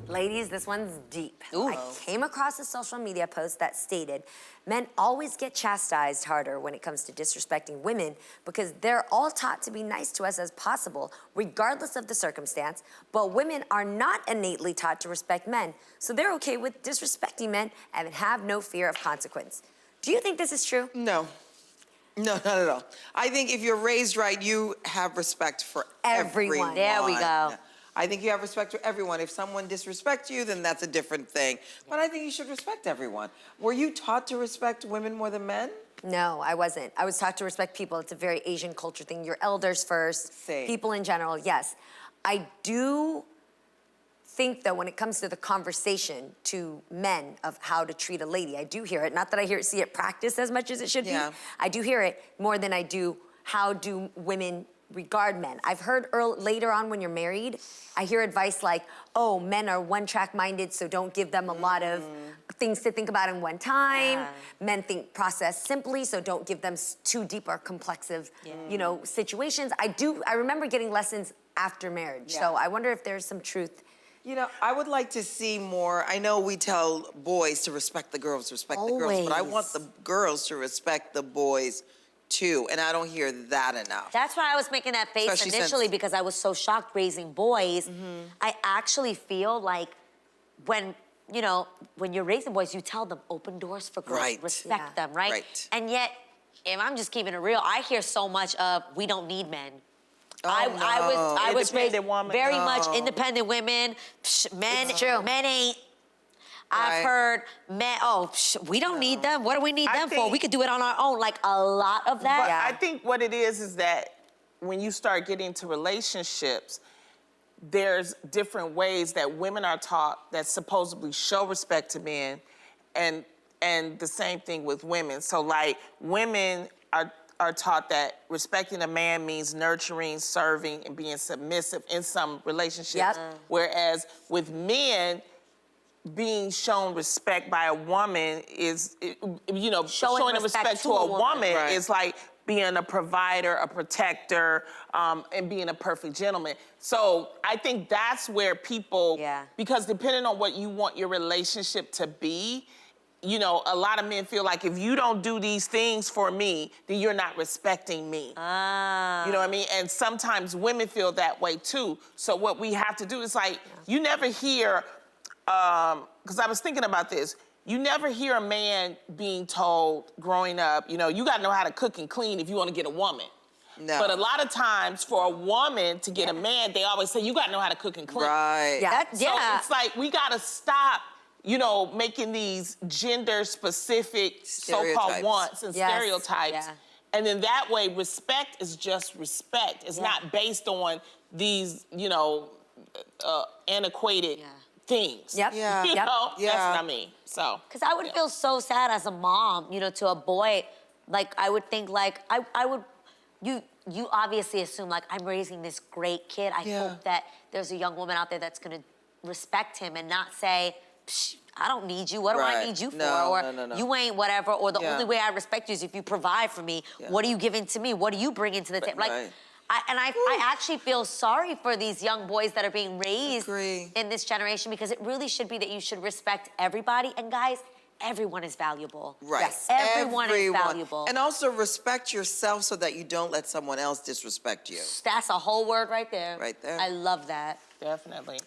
Ladies, this one's deep. Ooh. I came across a social media post that stated, men always get chastised harder when it comes to disrespecting women because they're all taught to be nice to us as possible, regardless of the circumstance, but women are not innately taught to respect men, so they're okay with disrespecting men and have no fear of consequence. Do you think this is true? No. No, not at all. I think if you're raised right, you have respect for everyone. There we go. I think you have respect for everyone. If someone disrespects you, then that's a different thing. But I think you should respect everyone. Were you taught to respect women more than men? No, I wasn't. I was taught to respect people. It's a very Asian culture thing. Your elders first, Same. people in general, yes. I do think that when it comes to the conversation to men of how to treat a lady, I do hear it. Not that I see it practiced as much as it should be. I do hear it more than I do how do women regard men. I've heard later on when you're married, I hear advice like, oh, men are one-track minded, so don't give them a lot of things to think about in one time. Men think process simply, so don't give them too deep or complex of, you know, situations. I remember getting lessons after marriage, so I wonder if there's some truth. You know, I would like to see more. I know we tell boys to respect the girls, respect the girls, but I want the girls to respect the boys too, and I don't hear that enough. That's why I was making that face Especially initially because I was so shocked raising boys. I actually feel like when, you know, when you're raising boys, you tell them open doors for girls, respect them, right? And yet, if I'm just keeping it real, I hear so much of we don't need men. I was raised very much independent women. Men ain't. I've heard men, we don't need them. What do we need them for? We could do it on our own. Like a lot of that. But I think what it is that when you start getting into relationships, there's different ways that women are taught that supposedly show respect to men, and the same thing with women. So like women are taught that respecting a man means nurturing, serving, and being submissive in some relationships. Whereas with men, being shown respect by a woman is, you know, showing respect to a woman is like being a provider, a protector, and being a perfect gentleman. So I think that's where people, because depending on what you want your relationship to be, you know, a lot of men feel like if you don't do these things for me, then you're not respecting me. You know what I mean? And sometimes women feel that way too. So what we have to do is like, you never hear, because I was thinking about this, you never hear a man being told growing up, you know, you gotta know how to cook and clean if you wanna get a woman. No. But a lot of times for a woman to get a man, they always say, you gotta know how to cook and clean. So it's like, we gotta stop, you know, making these gender-specific so-called wants and stereotypes. And then that way, respect is just respect. It's not based on these, you know, antiquated things. You know? That's what I mean, so. Because I would feel so sad as a mom, you know, to a boy. Like, I would think, like, you obviously assume, like, I'm raising this great kid. I hope that there's a young woman out there that's gonna respect him and not say, psh, I don't need you. What do I need you for? Or you ain't whatever. Or the only way I respect you is if you provide for me. What are you giving to me? What are you bringing to the table? Like, I actually feel sorry for these young boys that are being raised in this generation because it really should be that you should respect everybody. And guys, everyone is valuable. Everyone is valuable. And also respect yourself so that you don't let someone else disrespect you. That's a whole word right there. Right there. I love that. Definitely.